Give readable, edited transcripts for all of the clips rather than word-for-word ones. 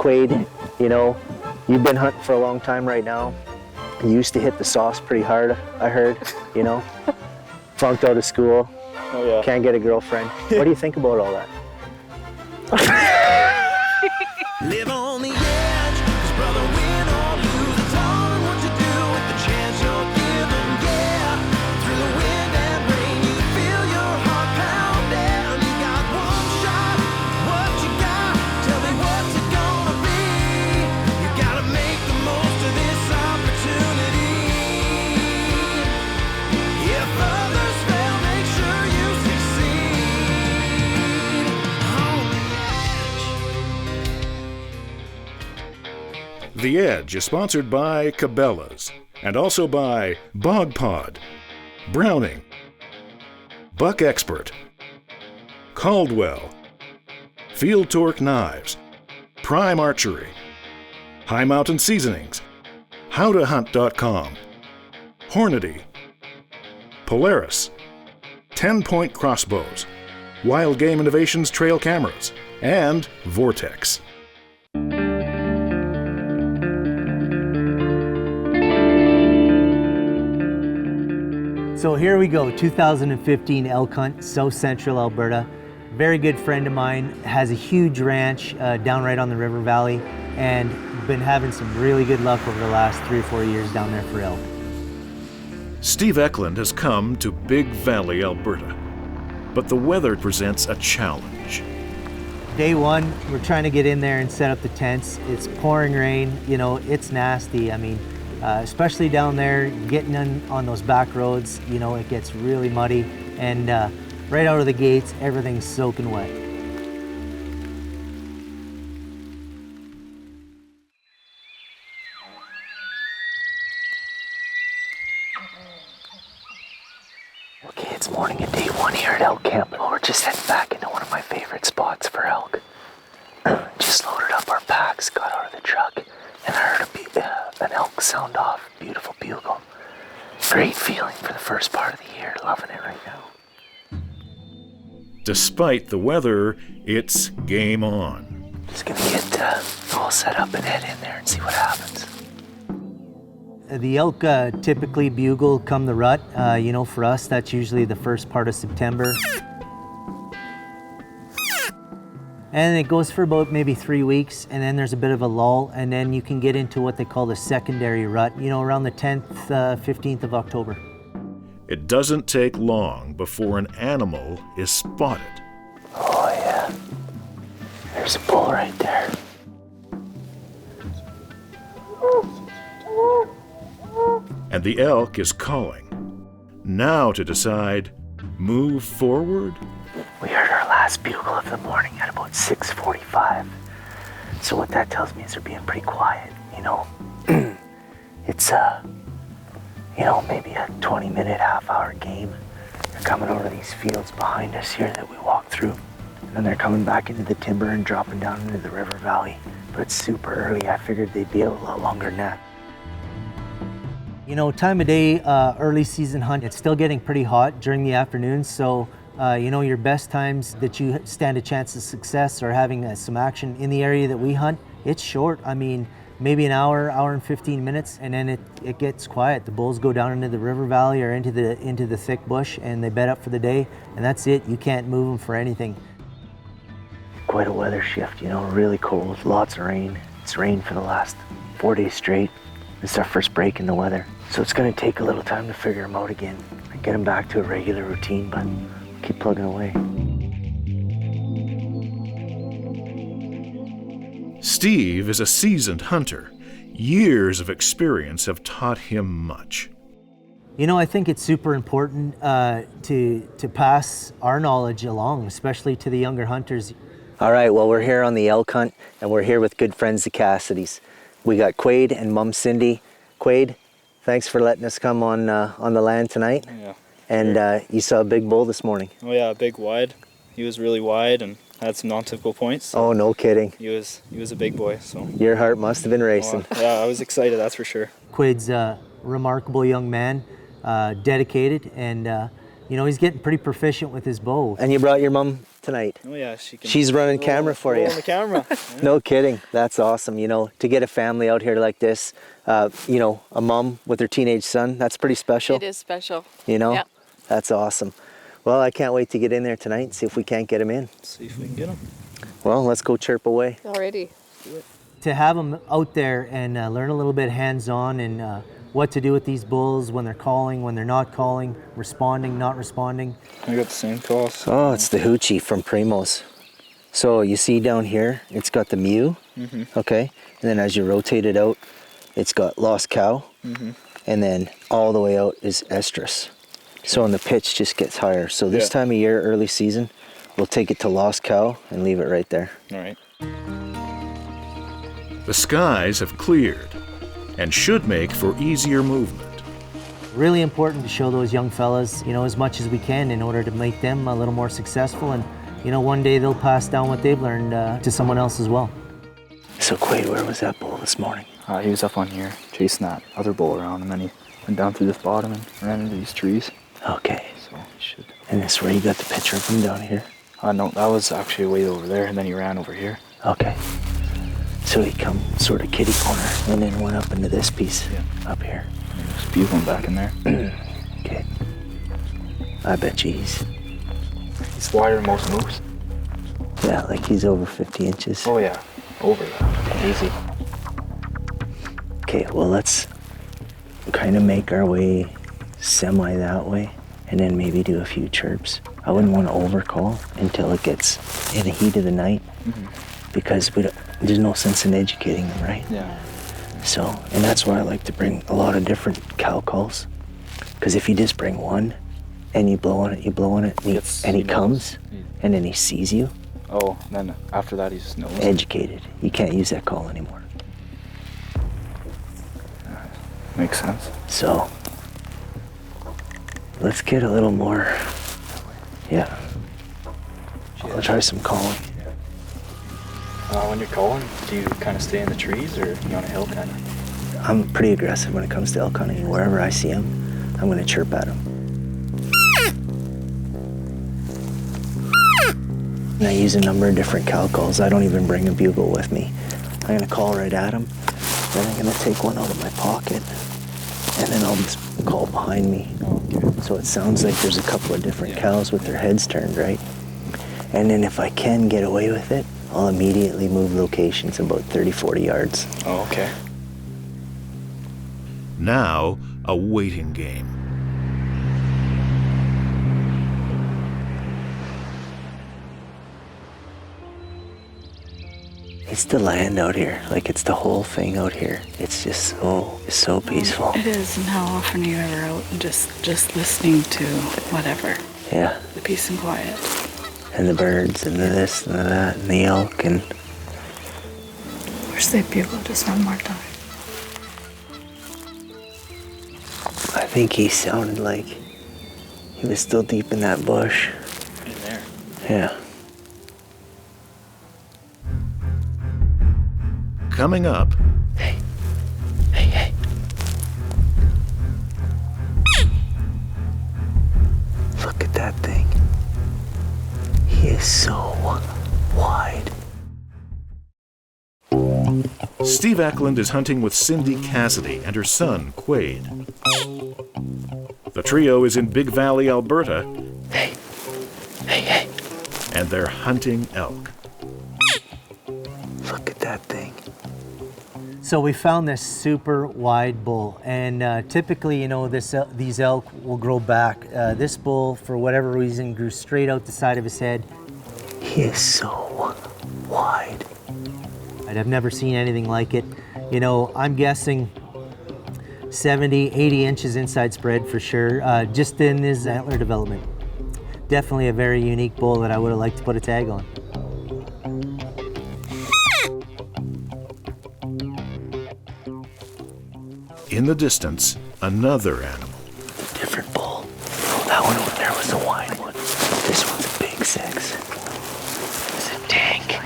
Quade, you know, you've been hunting for a long time right now. You used to hit the sauce pretty hard, I heard, you know. Flunked out of school. Oh yeah. Can't get a girlfriend. What do you think about all that? Live on the edge, 'cause brother, win or lose, it's all in what you do with the chance you're given. Yeah, through the wind and rain, you feel your heart pounding. You got one shot, what you got? Tell me what's it gonna be? You gotta make the most of this opportunity. If others fail, make sure you succeed. On the edge. The Edge is sponsored by Cabela's and also by Bog Pod, Browning, Buck Expert, Caldwell, Field Torque Knives, Prime Archery, High Mountain Seasonings, HowToHunt.com, Hornady, Polaris, 10-Point Crossbows, Wild Game Innovations Trail Cameras, and Vortex. So here we go, 2015 elk hunt, South Central Alberta. Very good friend of mine, has a huge ranch down right on the river valley, and been having some really good luck over the last 3 or 4 years down there for elk. Steve Ecklund has come to Big Valley, Alberta, but the weather presents a challenge. Day one, we're trying to get in there and set up the tents. It's pouring rain, you know, it's nasty. I mean, especially down there, getting on those back roads, you know, it gets really muddy, and right out of the gates, everything's soaking wet. Okay, it's morning of day one here at elk camp. Well, we're just heading back into one of my favorite spots for elk. Just loaded up our packs, got out of the truck, and I heard an elk sound off. Beautiful bugle. Great feeling for the first part of the year. Loving it right now. Despite the weather, it's game on. Just gonna get all set up and head in there and see what happens. The elk typically bugle come the rut. You know, for us, that's usually the first part of September. And it goes for about maybe 3 weeks, and then there's a bit of a lull, and then you can get into what they call the secondary rut, you know, around the 10th, 15th of October. It doesn't take long before an animal is spotted. Oh yeah. There's a bull right there. And the elk is calling. Now to decide, move forward? We heard our last bugle of the morning at about 6:45. So what that tells me is they're being pretty quiet, you know. It's you know, maybe a 20-minute, half-hour game. They're coming over these fields behind us here that we walked through. And then they're coming back into the timber and dropping down into the river valley. But it's super early. I figured they'd be out a lot longer than that. You know, time of day, early season hunt, it's still getting pretty hot during the afternoon, so you know, your best times that you stand a chance of success or having some action in the area that we hunt, it's short. I mean, maybe an hour, hour and 15 minutes, and then it gets quiet. The bulls go down into the river valley or into the thick bush, and they bed up for the day, and that's it. You can't move them for anything. Quite a weather shift, you know, really cold, lots of rain. It's rained for the last 4 days straight. This is our first break in the weather. So it's gonna take a little time to figure them out again and get them back to a regular routine, but keep plugging away. Steve is a seasoned hunter. Years of experience have taught him much. You know, I think it's super important to pass our knowledge along, especially to the younger hunters. All right, well, we're here on the elk hunt, and we're here with good friends, the Cassidys. We got Quade and Mom Cindy. Quade, thanks for letting us come on the land tonight. Yeah. And you saw a big bull this morning. Oh yeah, big wide. He was really wide and had some non-typical points. So Oh, no kidding. he was a big boy. So Your heart must have been racing. yeah, I was excited. That's for sure. Quade's a remarkable young man, dedicated, and you know, he's getting pretty proficient with his bow. And you brought your mom tonight. Oh yeah, she can. She's running camera for you. On the camera. Yeah. No kidding. That's awesome. You know, to get a family out here like this, you know, a mom with her teenage son, that's pretty special. It is special. You know? Yeah. That's awesome. Well, I can't wait to get in there tonight and see if we can't get him in. See if we can get them. Well, let's go chirp away. Already. To have them out there and learn a little bit hands-on and what to do with these bulls when they're calling, when they're not calling, responding, not responding. I got the same calls. Oh, it's the hoochie from Primo's. So you see down here, it's got the mew, okay? And then as you rotate it out, it's got lost cow, and then all the way out is estrus. So and the pitch just gets higher. So this time of year, early season, we'll take it to lost cow and leave it right there. All right. The skies have cleared and should make for easier movement. Really important to show those young fellas, you know, as much as we can in order to make them a little more successful, and you know, one day they'll pass down what they've learned to someone else as well. So Quade, where was that bull this morning? He was up on here chasing that other bull around, and then he went down through this bottom and ran into these trees. Okay. So he should. And this where you got the picture of him down here? No, that was actually way over there, and then he ran over here. Okay. So he come sort of kitty corner and then went up into this piece up here. And he was bugling back in there. Okay. I bet you he's wider than most moose. Yeah, like he's over 50 inches. Oh yeah, over that. Easy. Okay, well let's kind of make our way semi that way and then maybe do a few chirps. I wouldn't want to overcall until it gets in the heat of the night because there's no sense in educating them, right? Yeah. So, and that's why I like to bring a lot of different cow calls, because if you just bring one and you blow on it, and he comes and then he sees you. Oh, then after that he just knows. Educated. You can't use that call anymore. Makes sense. So, let's get a little more, I'll try some calling. When you're calling, do you kind of stay in the trees or you on a hill kind of? I'm pretty aggressive when it comes to elk hunting. Wherever I see them, I'm going to chirp at them. And I use a number of different cow calls. I don't even bring a bugle with me. I'm going to call right at them, then I'm going to take one out of my pocket, and then I'll just call behind me. So it sounds like there's a couple of different cows with their heads turned, right? And then if I can get away with it, I'll immediately move locations about 30, 40 yards. Oh, okay. Now, a waiting game. It's the land out here, like it's the whole thing out here. It's just so peaceful. It is, and how often are you ever out and just listening to whatever? Yeah. The peace and quiet. And the birds and the this and the that and the elk and... Wish they'd bugle just one more time. I think he sounded like he was still deep in that bush. In there. Yeah. Coming up, Hey. Look at that thing. He is so wide. Steve Ecklund is hunting with Cindy Cassidy and her son, Quade. The trio is in Big Valley, Alberta, Hey. and they're hunting elk. Look at that thing. So we found this super wide bull, and typically, you know, these elk will grow back. This bull, for whatever reason, grew straight out the side of his head. He is so wide. I've never seen anything like it. You know, I'm guessing 70, 80 inches inside spread for sure, just in his antler development. Definitely a very unique bull that I would have liked to put a tag on. In the distance, another animal. Different bull. Oh, that one over there was the wide one. This one's a big 6. It's a tank.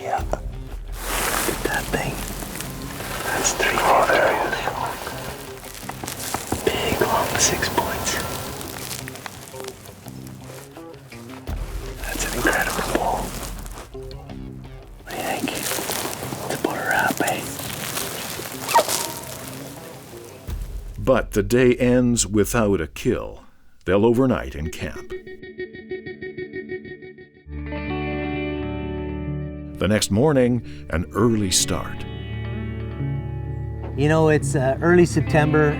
Yeah. Look at that thing. That's 3 feet. Oh, there he is. Big, long 6 points. But the day ends without a kill. They'll overnight in camp. The next morning, an early start. You know, it's early September.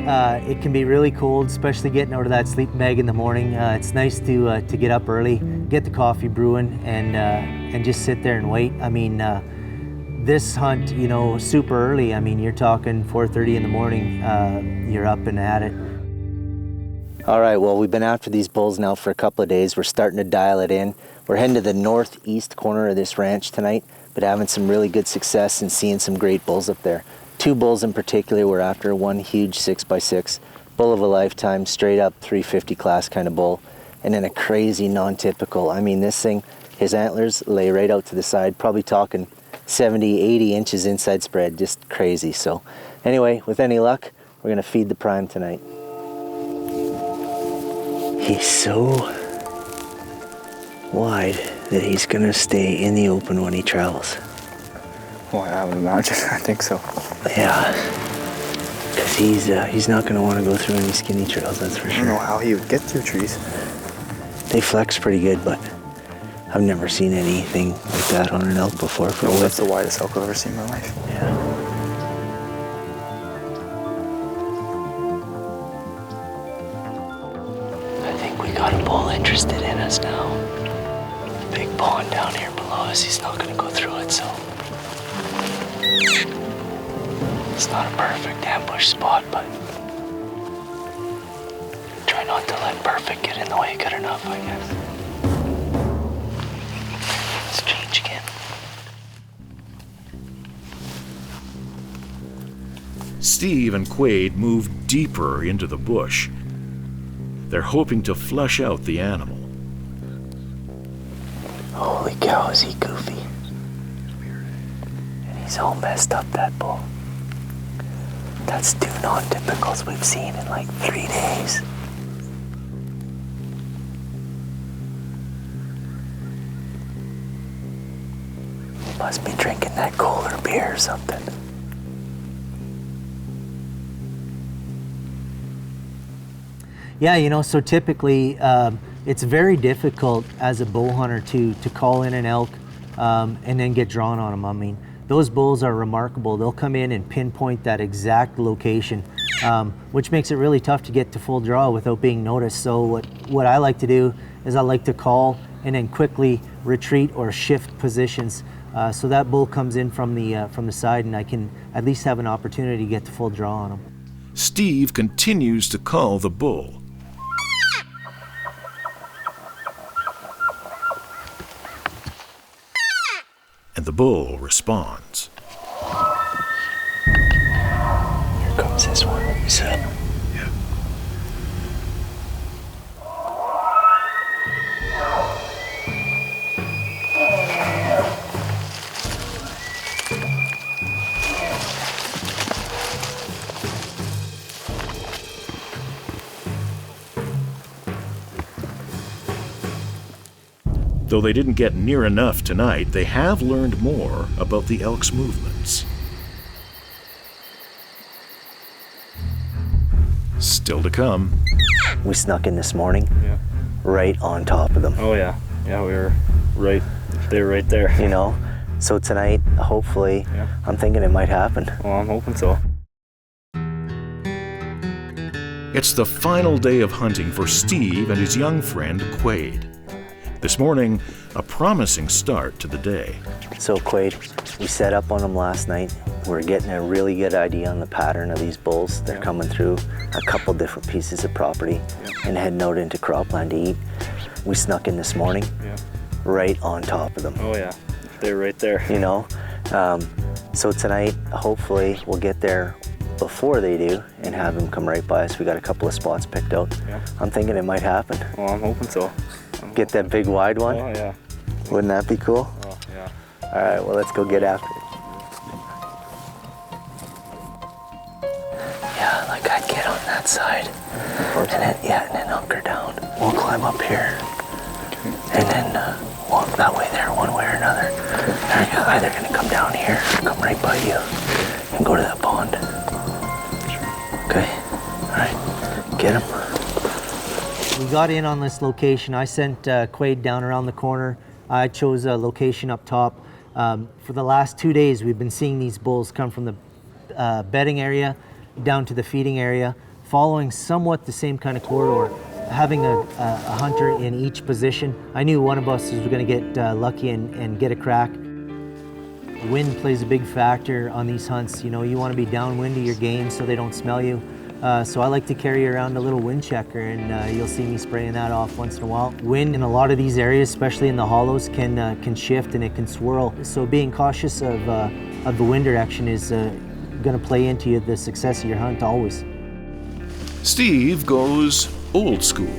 It can be really cold, especially getting out of that sleeping bag in the morning. It's nice to get up early, get the coffee brewing, and just sit there and wait. I mean, this hunt, you know, super early. I mean, you're talking 4:30 in the morning. You're up and at it. All right, well, we've been after these bulls now for a couple of days. We're starting to dial it in. We're heading to the northeast corner of this ranch tonight, but having some really good success and seeing some great bulls up there. 2 bulls in particular we're after, one huge 6x6, bull of a lifetime, straight up 350 class kind of bull, and then a crazy non-typical. I mean, this thing, his antlers lay right out to the side, probably talking 70, 80 inches inside spread, just crazy. So anyway, with any luck, we're gonna feed the prime tonight. He's so wide that he's gonna stay in the open when he travels. Well, I would imagine. I think so. Yeah, because he's not gonna want to go through any skinny trails, that's for I don't know sure. how he would get through trees. They flex pretty good, but I've never seen anything like that on an elk before. For Well, that's the widest elk I've ever seen in my life. Yeah. I think we got a bull interested in us now. Big pond down here below us. He's not gonna go through it, so it's not a perfect ambush spot, but try not to let perfect get in the way good enough, I guess. Let's change again. Steve and Quade move deeper into the bush. They're hoping to flush out the animal. Holy cow, is he goofy. And he's all messed up, that bull. That's 2 non-typicals we've seen in like 3 days. He must be drinking that cooler beer or something. Yeah, you know, so typically it's very difficult as a bow hunter to call in an elk and then get drawn on them. I mean, those bulls are remarkable. They'll come in and pinpoint that exact location, which makes it really tough to get to full draw without being noticed. So what I like to do is I like to call and then quickly retreat or shift positions so that bull comes in from the side and I can at least have an opportunity to get to full draw on him. Steve continues to call the bull. And the bull responds. Here comes this one. What's up? Yeah. Though they didn't get near enough tonight, they have learned more about the elk's movements. Still to come. We snuck in this morning, Yeah. right on top of them, Oh yeah. Yeah, we were right. They were right there. you know? So tonight, hopefully, Yeah. I'm thinking it might happen. Well, I'm hoping so. It's the final day of hunting for Steve and his young friend Quade. This morning, a promising start to the day. So Quade, we set up on them last night. We're getting a really good idea on the pattern of these bulls. They're coming through a couple different pieces of property and heading out into cropland to eat. We snuck in this morning, Yeah. right on top of them, Oh yeah. They were right there. you know? So tonight, hopefully, we'll get there before they do and have them come right by us. We got a couple of spots picked out. Yeah. I'm thinking it might happen. Well, I'm hoping so. Get that big wide one. Oh yeah. Wouldn't that be cool? Oh yeah. All right, well, let's go get after it. Yeah, like I'd get on that side and then hunker down. We'll climb up here and then walk that way there one way or another. They're either gonna come down here or come right by you and go to that pond. Okay, all right. We got in on this location. I sent Quade down around the corner. I chose a location up top. For the last 2 days, we've been seeing these bulls come from the bedding area down to the feeding area, following somewhat the same kind of corridor, having a hunter in each position. I knew one of us was going to get lucky and get a crack. Wind plays a big factor on these hunts. You know, you want to be downwind of your game so they don't smell you. So I like to carry around a little wind checker, and you'll see me spraying that off once in a while. Wind in a lot of these areas, especially in the hollows, can shift and it can swirl. So being cautious of the wind direction is going to play into the success of your hunt always. Steve goes old school.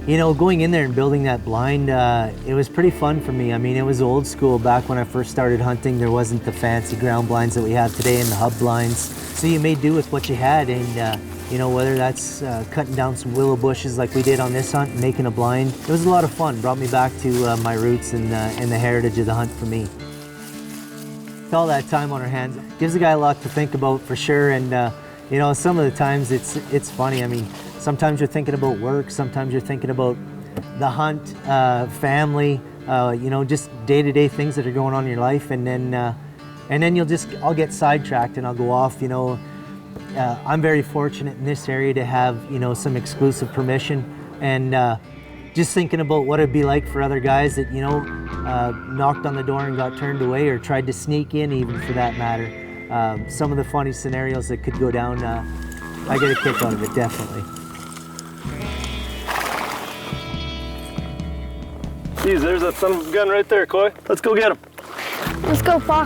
You know, going in there and building that blind, it was pretty fun for me. I mean, it was old school. Back when I first started hunting, there wasn't the fancy ground blinds that we have today and the hub blinds. So you made do with what you had, and you know, whether that's cutting down some willow bushes like we did on this hunt and making a blind, it was a lot of fun. Brought me back to my roots and the heritage of the hunt for me. With all that time on our hands, gives a guy a lot to think about for sure. And you know, some of the times it's funny. I mean, sometimes you're thinking about work, sometimes you're thinking about the hunt, family, you know, just day-to-day things that are going on in your life, and then I'll get sidetracked and I'll go off. You know, I'm very fortunate in this area to have, you know, some exclusive permission, and just thinking about what it'd be like for other guys that, you know, knocked on the door and got turned away, or tried to sneak in, even for that matter. Some of the funny scenarios that could go down, I get a kick out of it, definitely. Geez, there's that son of a gun right there, Coy. Let's go get him. Let's go, Pa.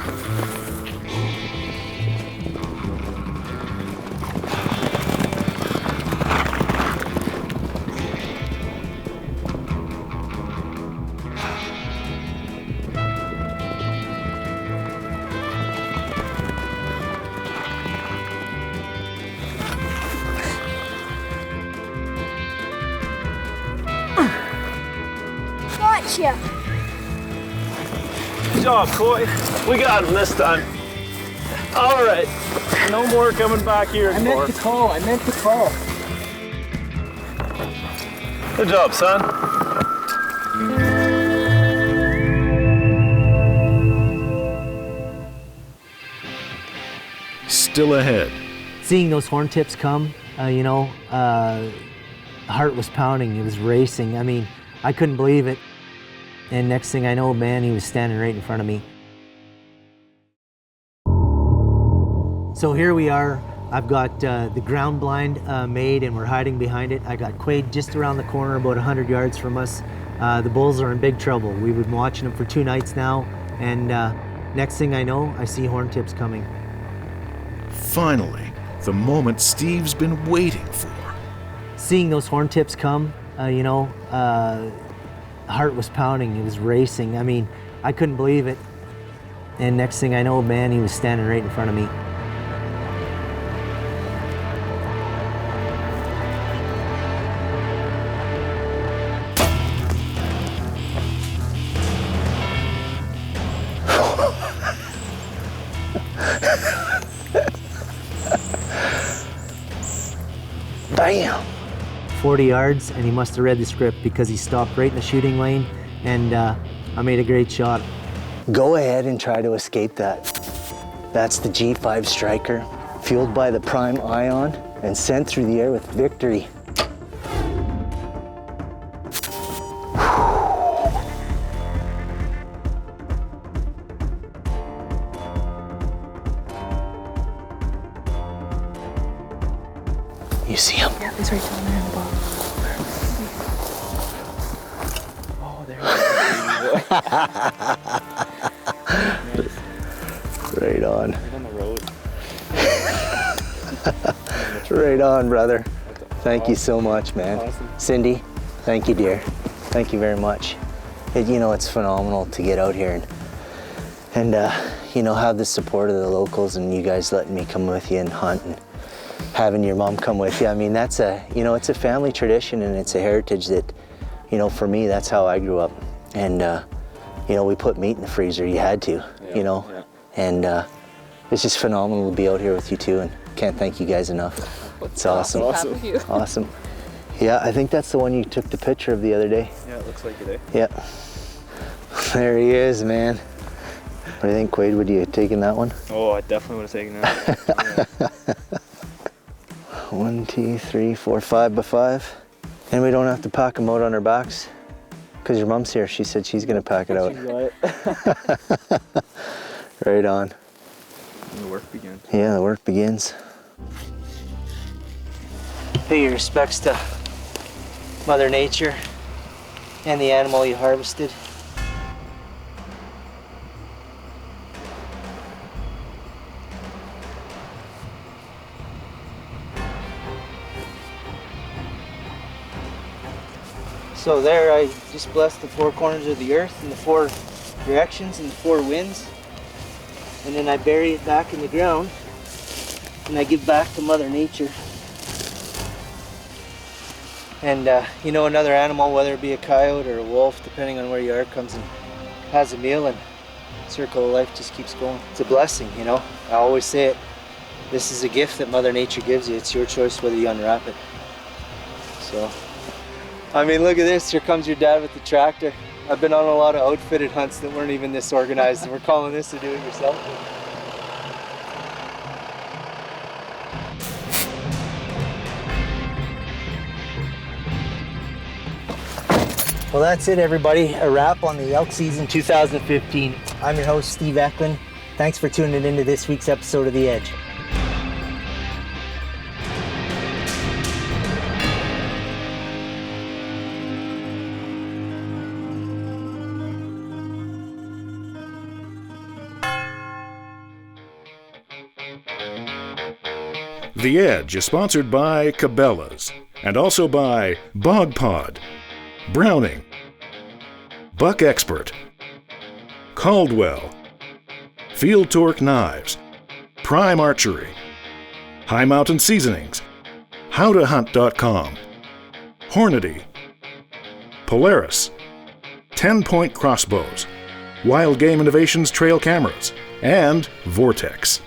Gotcha. Good job, Coy. We got him this time. All right. No more coming back here. I meant to call. Good job, son. Still ahead. Seeing those horn tips come, you know, heart was pounding, it was racing. I mean, I couldn't believe it. And next thing I know, man, he was standing right in front of me. So here we are. I've got the ground blind made, and we're hiding behind it. I got Quade just around the corner, about 100 yards from us. The bulls are in big trouble. We've been watching them for 2 nights now, and next thing I know, I see horn tips coming. Finally, the moment Steve's been waiting for. Seeing those horn tips come, you know, heart was pounding, it was racing. I mean, I couldn't believe it. And next thing I know, man, he was standing right in front of me. Damn. 40 yards, and he must have read the script, because he stopped right in the shooting lane, and I made a great shot. Go ahead and try to escape that. That's the G5 Striker, fueled by the Prime Ion and sent through the air with victory. You see him? Yeah, he's right down there in the bottom. Oh, there Right on. Right on the road. Right on, brother. Thank you so much, man. Awesome. Cindy, thank you, dear. Thank you very much. You know, it's phenomenal to get out here and you know, have the support of the locals, and you guys letting me come with you and hunt, and having your mom come with you. I mean, that's you know, it's a family tradition, and it's a heritage that, you know, for me, that's how I grew up. And you know, we put meat in the freezer. You had to, you know. Yeah. And it's just phenomenal to be out here with you too, and can't thank you guys enough. It's awesome. Awesome. Awesome. Yeah, I think that's the one you took the picture of the other day. Yeah, it looks like it, eh? Yeah. There he is, man. What do you think, Quade? Would you have taken that one? Oh, I definitely would have taken that. 1, 2, 3, 4, 5 by 5. And we don't have to pack them out on our backs. Because your mom's here, she said she's gonna pack it out. Right on. And the work begins. Yeah, the work begins. Pay your respects to Mother Nature and the animal you harvested. So there I just blessed the 4 corners of the earth in the 4 directions and the 4 winds. And then I bury it back in the ground and I give back to Mother Nature. And you know, another animal, whether it be a coyote or a wolf, depending on where you are, comes and has a meal, and circle of life just keeps going. It's a blessing, you know. I always say it, this is a gift that Mother Nature gives you. It's your choice whether you unwrap it. So, I mean, look at this. Here comes your dad with the tractor. I've been on a lot of outfitted hunts that weren't even this organized, and we're calling this a do-it-yourself. Well, that's it, everybody. A wrap on the elk season 2015. I'm your host, Steve Ecklund. Thanks for tuning into this week's episode of The Edge. The Edge is sponsored by Cabela's and also by Bog Pod, Browning, Buck Expert, Caldwell, Field Torque Knives, Prime Archery, High Mountain Seasonings, HowToHunt.com, Hornady, Polaris, 10-Point Crossbows, Wild Game Innovations Trail Cameras, and Vortex.